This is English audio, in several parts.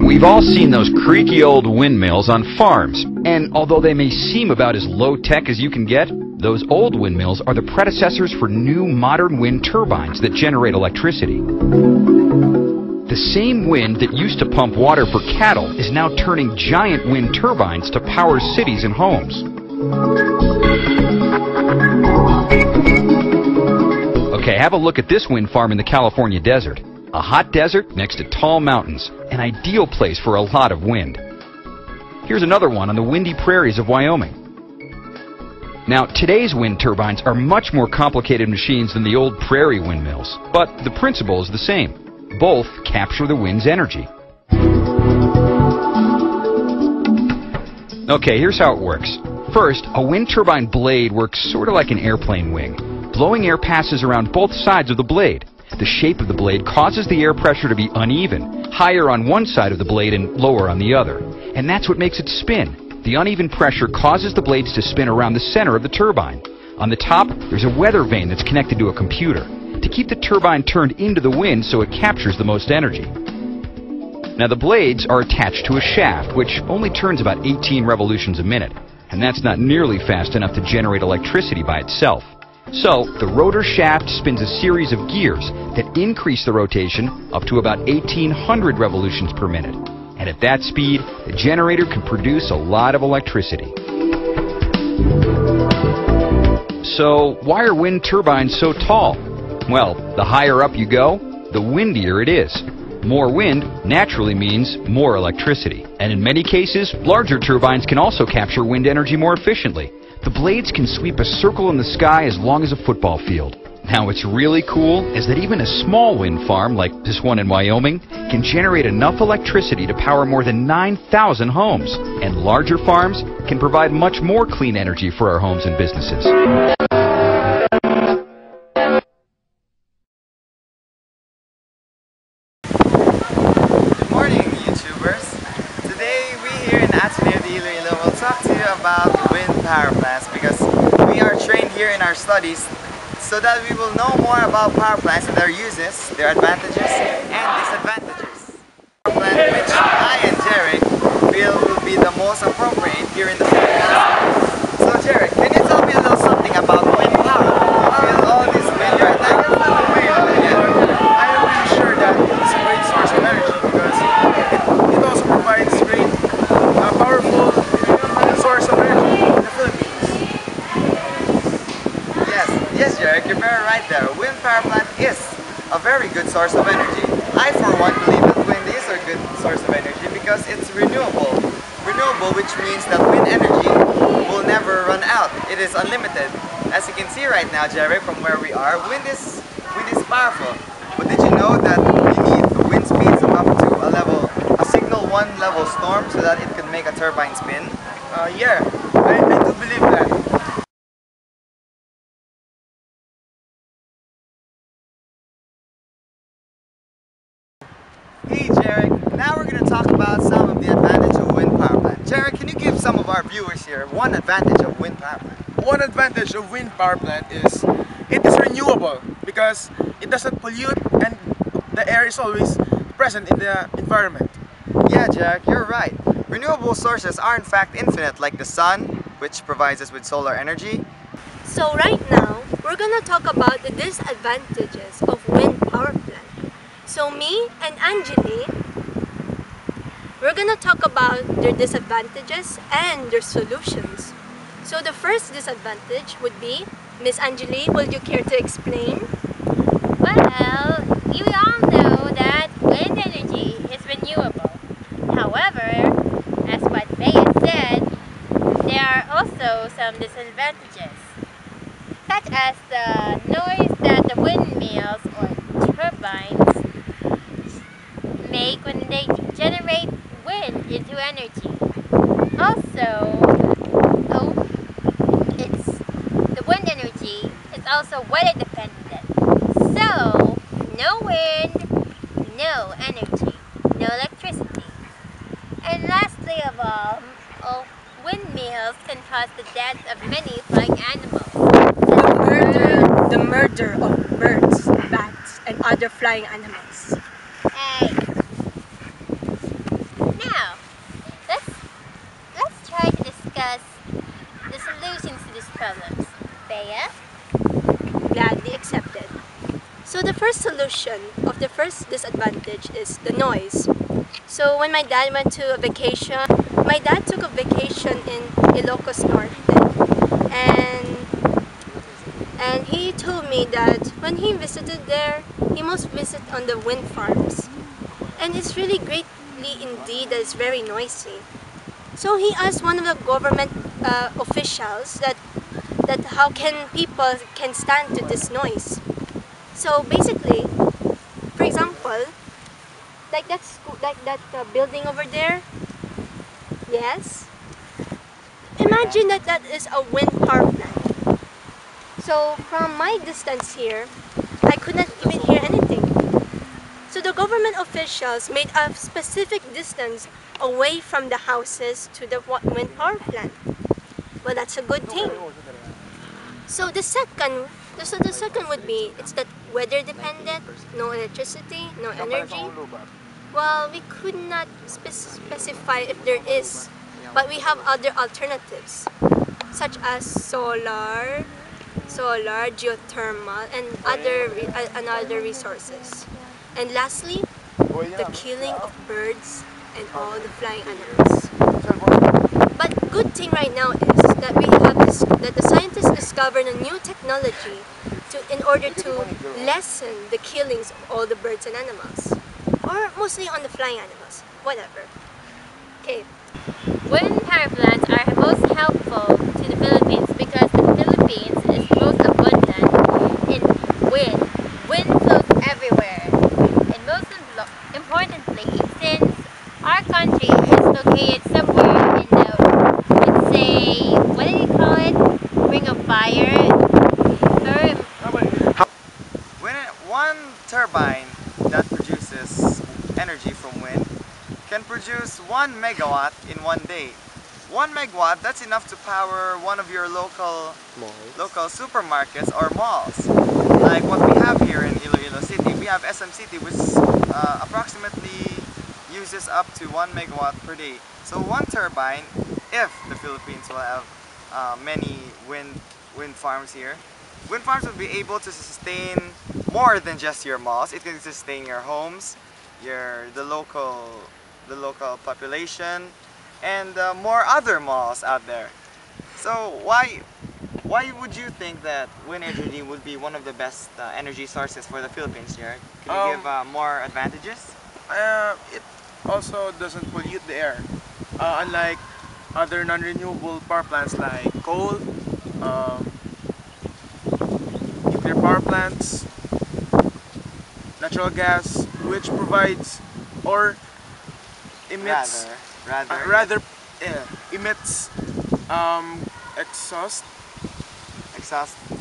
We've all seen those creaky old windmills on farms, and although they may seem about as low-tech as you can get, those old windmills are the predecessors for new modern wind turbines that generate electricity. The same wind that used to pump water for cattle is now turning giant wind turbines to power cities and homes. Okay, have a look at this wind farm in the California desert. A hot desert next to tall mountains, an ideal place for a lot of wind. Here's another one on the windy prairies of Wyoming. Now, today's wind turbines are much more complicated machines than the old prairie windmills, but the principle is the same. Both capture the wind's energy. Okay, here's how it works. First, a wind turbine blade works sort of like an airplane wing. Blowing air passes around both sides of the blade. The shape of the blade causes the air pressure to be uneven, higher on one side of the blade and lower on the other. And that's what makes it spin. The uneven pressure causes the blades to spin around the center of the turbine. On the top, there's a weather vane that's connected to a computer to keep the turbine turned into the wind so it captures the most energy. Now, the blades are attached to a shaft, which only turns about 18 revolutions a minute. And that's not nearly fast enough to generate electricity by itself. So, the rotor shaft spins a series of gears that increase the rotation up to about 1,800 revolutions per minute. And at that speed, the generator can produce a lot of electricity. So, why are wind turbines so tall? Well, the higher up you go, the windier it is. More wind naturally means more electricity. And in many cases, larger turbines can also capture wind energy more efficiently. The blades can sweep a circle in the sky as long as a football field. Now, what's really cool is that even a small wind farm, like this one in Wyoming, can generate enough electricity to power more than 9,000 homes. And larger farms can provide much more clean energy for our homes and businesses. Good morning, YouTubers. Today, we here in Ateneo de Iloilo will talk to you about wind power plants because we are trained here in our studies so that we will know more about power plants and their uses, their advantages and disadvantages. Power plant which I and Jarek feel will be the most appropriate here in the Philippines. So Jarek, can you tell me a little something about wind power? You feel all this wind right now? I am really sure that it's a great source of energy because it also provides great, powerful source of energy in the Philippines. Yes, Jarek, you're very right there. Wind power plant is a very good source of energy. I, for one, believe that wind is a good source of energy because it's renewable. Renewable, which means that wind energy will never run out. It is unlimited. As you can see right now, Jarek, from where we are, wind is powerful. But did you know that you need wind speeds of up to a signal 1 level storm so that it can make a turbine spin? Yeah, I do believe that. Hey Jarek, now we're going to talk about some of the advantage of wind power plant. Jarek, can you give some of our viewers here one advantage of wind power plant? One advantage of wind power plant is it is renewable because it doesn't pollute and the air is always present in the environment. Yeah, Jarek, you're right. Renewable sources are in fact infinite, like the sun, which provides us with solar energy. So right now, we're gonna talk about the disadvantages of wind power plant. So me and Anjali, we're gonna talk about their disadvantages and their solutions. So the first disadvantage would be, Miss Anjali, would you care to explain? Well, you all know that wind energy is renewable. However, as what May had said, there are also some disadvantages, such as the noise that the windmills or turbines make when they generate wind into energy. Also, the wind energy is also weather dependent. So, no wind, no energy, no electricity. And lastly of all, windmills can cause the death of many flying animals. The murder of birds, bats, and other flying animals. Hey. Now, let's try to discuss the solutions to these problems. Bea? Gladly accepted. So the first solution of the first disadvantage is the noise. So when my dad went to a vacation, my dad took a vacation in Ilocos Norte, and he told me that when he visited there, he must visit on the wind farms. And it's really greatly indeed that it's very noisy. So he asked one of the government officials that how can people can stand to this noise. So basically, for example, like that building over there, yes. Imagine that is a wind power plant. So from my distance here, I could not even hear anything. So the government officials made a specific distance away from the houses to the wind power plant. Well, that's a good thing. So the second would be, it's that weather dependent, no electricity, no energy. Well, we could not specify if there is, but we have other alternatives, such as solar, geothermal, and other resources. And lastly, the killing of birds and all the flying animals. But good thing right now is that that the scientists discovered a new technology in order to lessen the killings of all the birds and animals, or mostly on the flying animals, whatever. Okay. Wind power plants are most helpful to the Philippines because the Philippines is most abundant in wind. Wind flows everywhere. And most importantly, since our country is located somewhere in the, let's say, what do you call it? Ring of fire? When one turbine that produces energy from wind can produce 1 megawatt in one day. 1 megawatt, that's enough to power one of your local supermarkets or malls. Like what we have here in Iloilo City. We have SM City, which approximately uses up to 1 megawatt per day. So one turbine, if the Philippines will have many wind farms here, wind farms will be able to sustain more than just your malls. It can sustain your homes, the local population, and more other malls out there. So why would you think that wind energy would be one of the best energy sources for the Philippines, Jared? Can you give more advantages? It also doesn't pollute the air, unlike other non-renewable power plants like coal, nuclear power plants, natural gas, which provides or emits emits exhaust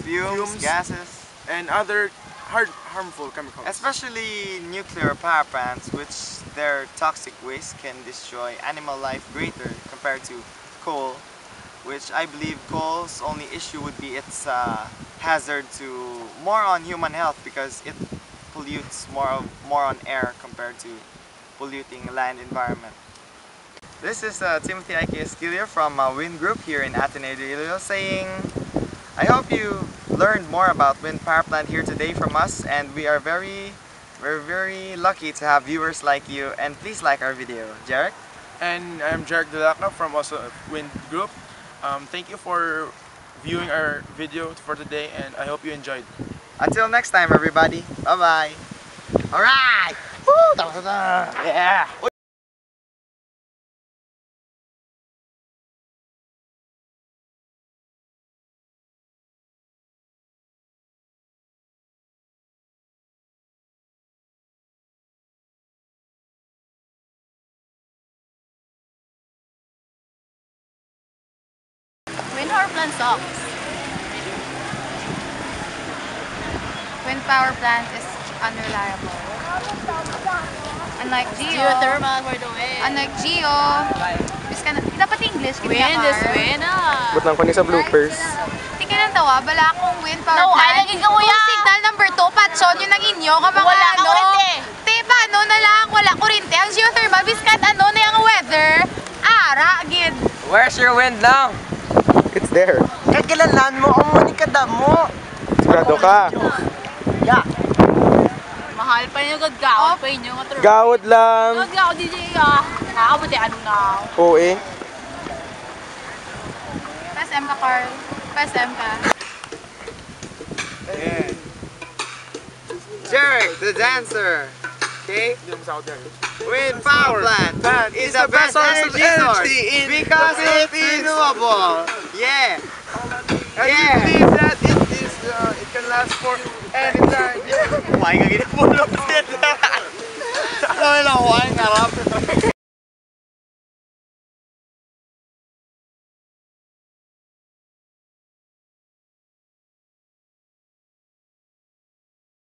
fumes, gases, and other harmful chemicals. especially nuclear power plants, which their toxic waste can destroy animal life greater compared to coal, which I believe coal's only issue would be its hazard to more on human health because it pollutes more on air compared to polluting land environment. This is Timothy Ike Esquilio from Wind Group here in Ateneo de Iloilo saying, I hope you learned more about wind power plant here today from us, and we're very lucky to have viewers like you, and please like our video. Jarek? And I'm Jarek Delaca from also Wind Group. Thank you for viewing our video for today, and I hope you enjoyed. Until next time, everybody. Bye-bye. Alright! Woo! Yeah! Wind power plant sucks. Wind power plant is unreliable. Unlike Geo. Geothermal for the wind. Unlike Geo. Dapat English. Wind is wind ah. But lang ko sa bloopers. Tingnan ng tawa, bala akong wind power No, plant. ay, naging gawa Kung yan. signal number 2, patson yung nang inyo, kamang Wala ano. ka ulit eh. Te, paano ano na lang, wala kuryente. Ang geothermal, biskat ano na yung weather. Ara, gid. Where's your wind now? It's there. Kagilalan mo, ang manikada mo. Sigurado ka. Yeah. Mahal pa yung gagawin pa inyo. Gawad lang. Gagawin DJ ah. Makakabuti ano na. Oo eh. PSM ka, Carl. PSM ka. Yeah. Jerry, the dancer. Okay? Wind power plant is the best energy source because it's renewable. Yeah. And we believe that it can last for any time. Why ka ginapulog? Ano lang, why nga